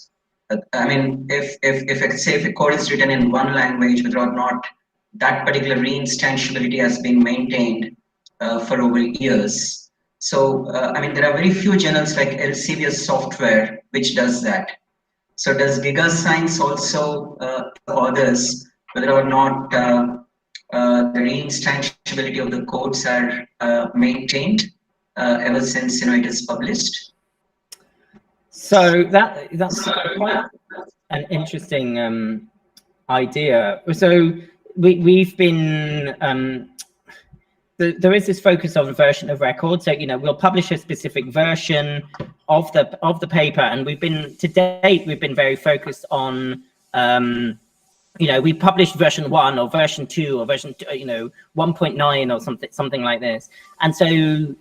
I mean, if a code is written in one language, whether or not that particular reinstantiability has been maintained for over years. So, there are very few journals like Elsevier Software which does that. So, does GigaScience also authors whether or not the reinstantiability of the codes are maintained ever since it is published? So that's quite an interesting idea. So we've been there is this focus on version of record. So we'll publish a specific version of the paper, and we've been very focused on we published version 1 or version 2 or version 1.9 or something like this. And so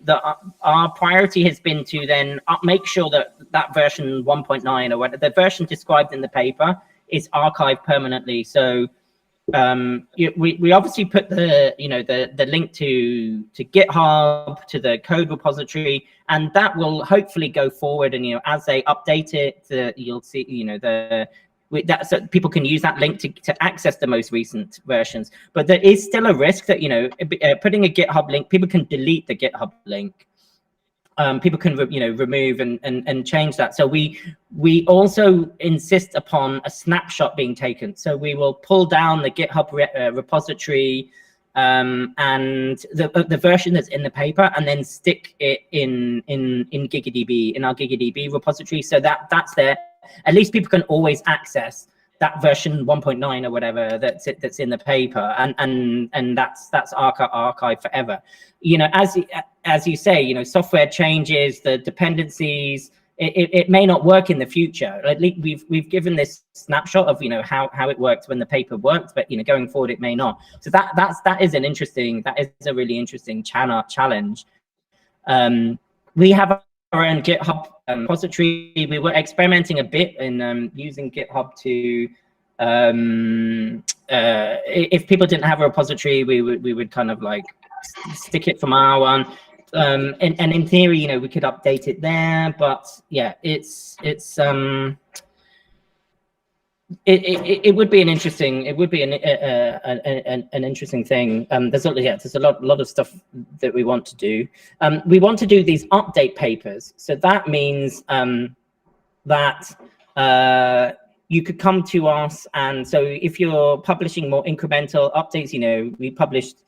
our priority has been to then make sure that version 1.9 or whatever, the version described in the paper is archived permanently. So we obviously put the link to GitHub, to the code repository, and that will hopefully go forward. And as they update it, you'll see so people can use that link to access the most recent versions. But there is still a risk that putting a GitHub link, people can delete the GitHub link. people can remove and change that. So we also insist upon a snapshot being taken. So we will pull down the GitHub repository and the version that's in the paper, and then stick it in GigaDB, in our GigaDB repository. So that's there. At least people can always access that version 1.9 or whatever that's in the paper, and that's archived forever. As you say, software changes, the dependencies. It may not work in the future. At least we've given this snapshot of how it worked when the paper worked, but going forward it may not. So that is a really interesting challenge. We have our own GitHub repository. We were experimenting a bit in using GitHub to if people didn't have a repository, we would kind of like stick it from our one. And in theory, we could update it there, but yeah, it would be an interesting, an interesting thing. There's a lot of stuff that we want to do. We want to do these update papers. So that means that you could come to us, and so if you're publishing more incremental updates, we published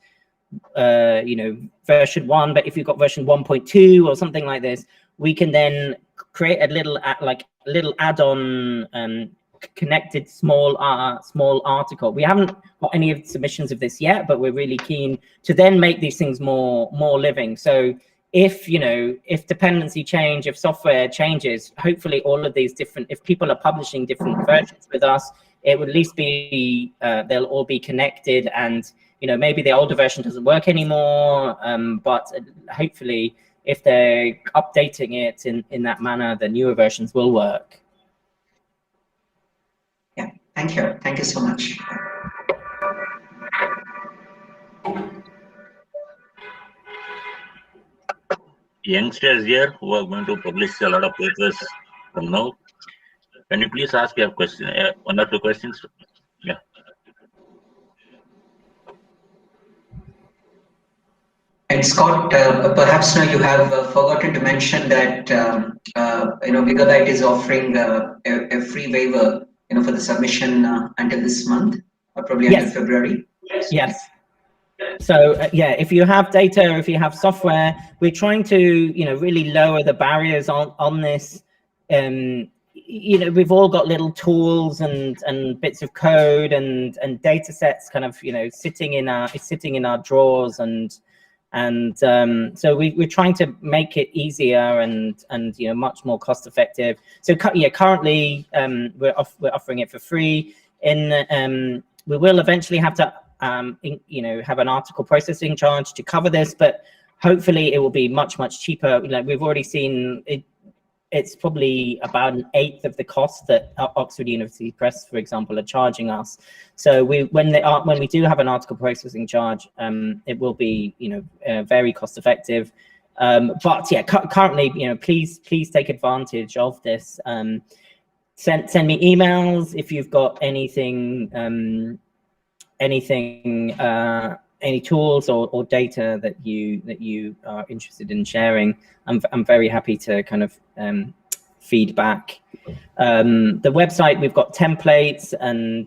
version 1, but if you've got version 1.2 or something like this, we can then create a little add-on connected small article. We haven't got any of the submissions of this yet, but we're really keen to then make these things more living. So if dependency change, if software changes, hopefully all of these different, if people are publishing different versions with us, it would at least be they'll all be connected, and maybe the older version doesn't work anymore, but hopefully if they're updating it in that manner, the newer versions will work. Yeah, thank you so much. Youngsters here who are going to publish a lot of papers from now, can you please ask your question, one or two questions? Yeah. And Scott, perhaps now you have forgotten to mention that GigaByte is offering a free waiver, for the submission until this month, or probably until February. Yes. So if you have data, or if you have software, we're trying to really lower the barriers on this. We've all got little tools and bits of code and data sets kind of sitting in our drawers, and so we're trying to make it easier and much more cost effective. So currently we're offering it for free. We will eventually have to have an article processing charge to cover this, but hopefully it will be much cheaper. We've already seen it. It's probably about 1/8 of the cost that Oxford University Press, for example, are charging us. So when we do have an article processing charge, it will be very cost effective. But yeah, currently please take advantage of this. Send me emails if you've got anything, any tools or data that you are interested in sharing. I'm very happy to kind of feedback. The website, we've got templates and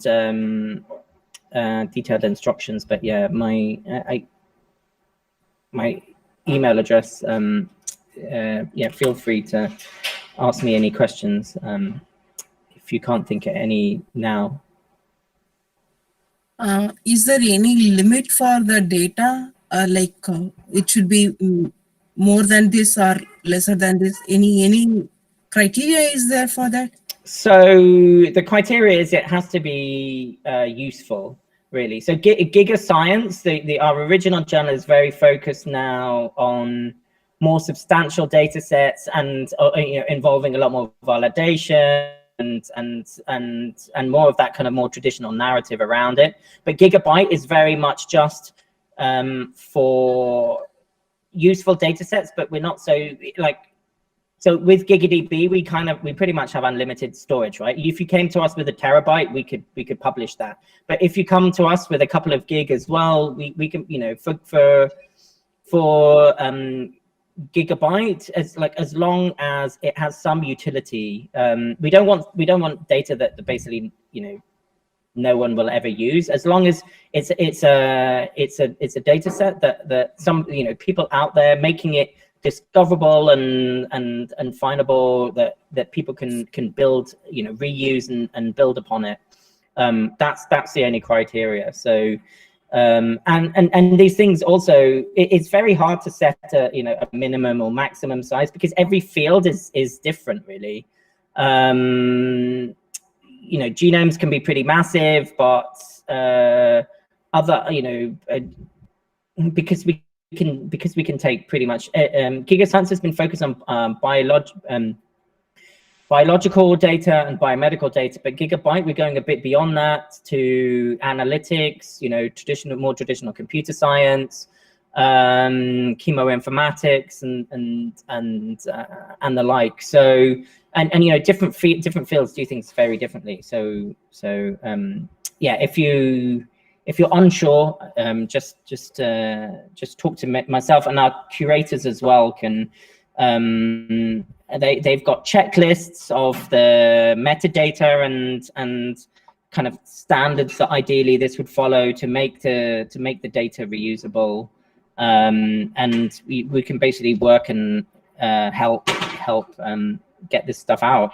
detailed instructions, but yeah, my email address, feel free to ask me any questions if you can't think of any now. Is there any limit for the data? It should be more than this or lesser than this? Any criteria is there for that? So the criteria is it has to be useful, really. So GigaScience, our original journal, is very focused now on more substantial data sets and involving a lot more validation and more of that kind of more traditional narrative around it. But GigaByte is very much just for useful data sets, but we're not so so with GigaDB, we pretty much have unlimited storage, right? If you came to us with 1 terabyte, we could publish that. But if you come to us with a couple of gig as well, we can, for gigabyte as long as it has some utility. We don't want data that basically, you know, no one will ever use, as long as it's a data set that some, you know, people out there making it discoverable and findable, that people can build, you know, reuse and build upon it. That's the only criteria. So and these things also, it's very hard to set a, you know, a minimum or maximum size, because every field is different, really. You know, genomes can be pretty massive, but other, you know, because we can take pretty much, GigaScience has been focused on biological data and biomedical data, but Gigabyte, we're going a bit beyond that to analytics, you know, more traditional computer science, chemoinformatics, and the like. So, and you know, different fields do things very differently. So yeah, if you're unsure, just talk to myself, and our curators as well can. They've got checklists of the metadata and kind of standards that ideally this would follow to make the data reusable, and we can basically work and help get this stuff out.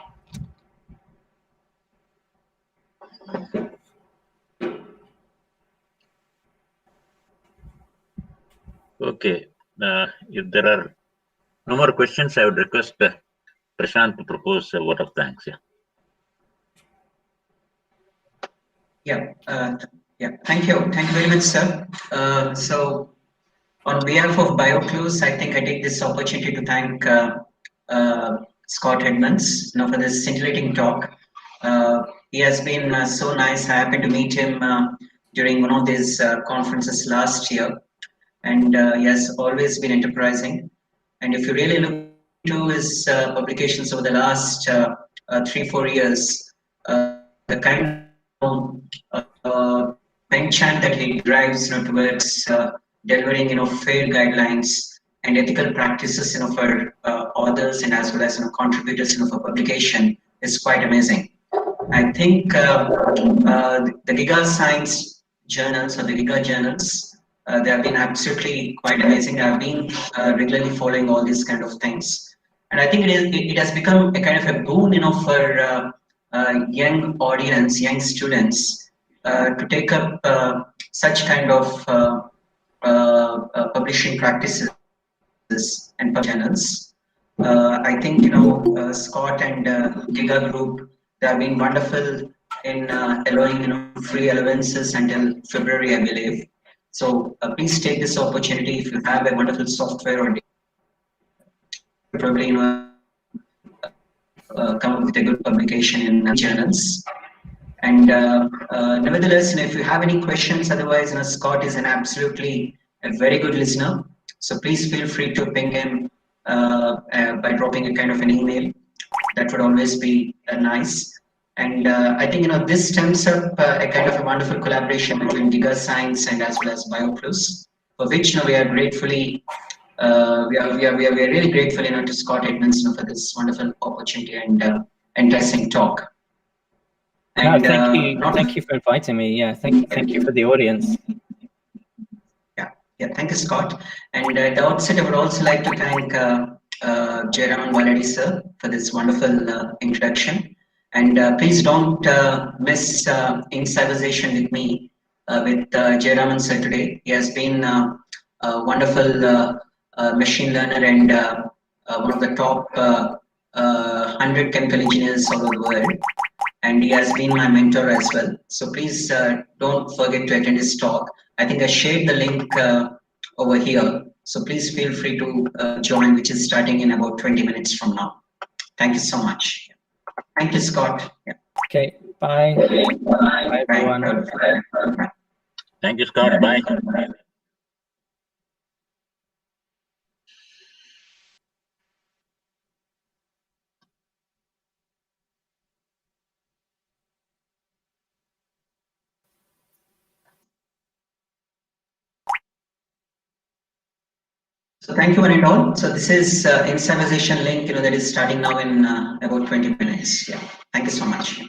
Okay, if there are no more questions, I would request Prashant to propose a vote of thanks. Thank you very much, sir. So on behalf of Bioclues, I think I take this opportunity to thank Scott Edmunds, you know, for this scintillating talk. He has been so nice. I happened to meet him during one of these conferences last year, and he has always been enterprising. And if you really look into his publications over the last 3-4 years, the kind of penchant that he drives, you know, towards delivering, you know, fair guidelines and ethical practices, you know, for authors and as well as, you know, contributors, you know, for publication is quite amazing. I think the GigaScience journals, or the Giga journals, they have been absolutely quite amazing. I've been regularly following all these kind of things, and I think it has become a kind of a boon, you know, for young audience, young students, to take up such kind of publishing practices and journals. I think, you know, Scott and Giga Group, they have been wonderful in allowing, you know, free allowances until February, I believe. So please take this opportunity. If you have a wonderful software, or probably, you know, come up with a good publication in journals. And nevertheless, you know, if you have any questions, otherwise, you know, Scott is an absolutely a very good listener. So please feel free to ping him by dropping a kind of an email. That would always be nice. And I think, you know, this stems up a kind of a wonderful collaboration between GigaScience and as well as Bioclues, for which, you know, we are gratefully we are really grateful, you know, to Scott Edmunds, you know, for this wonderful opportunity and interesting talk. And, no, thank you for inviting me. Yeah, thank you for the audience. Yeah, thank you, Scott. And at the outset, I would also like to thank Jairam Valadi sir for this wonderful introduction. And please don't miss Incisivization with me with Jairam sir today. He has been a wonderful machine learner and one of the top 100 chemical engineers all over the world. And he has been my mentor as well. So please don't forget to attend his talk. I think I shared the link over here. So please feel free to join, which is starting in about 20 minutes from now. Thank you so much. Thank you, Scott. Yeah. Okay, bye. Bye, everyone. Thank you, Scott. Bye. So thank you one and all. So this is immunization link, that is starting now in about 20 minutes. Yeah. Thank you so much.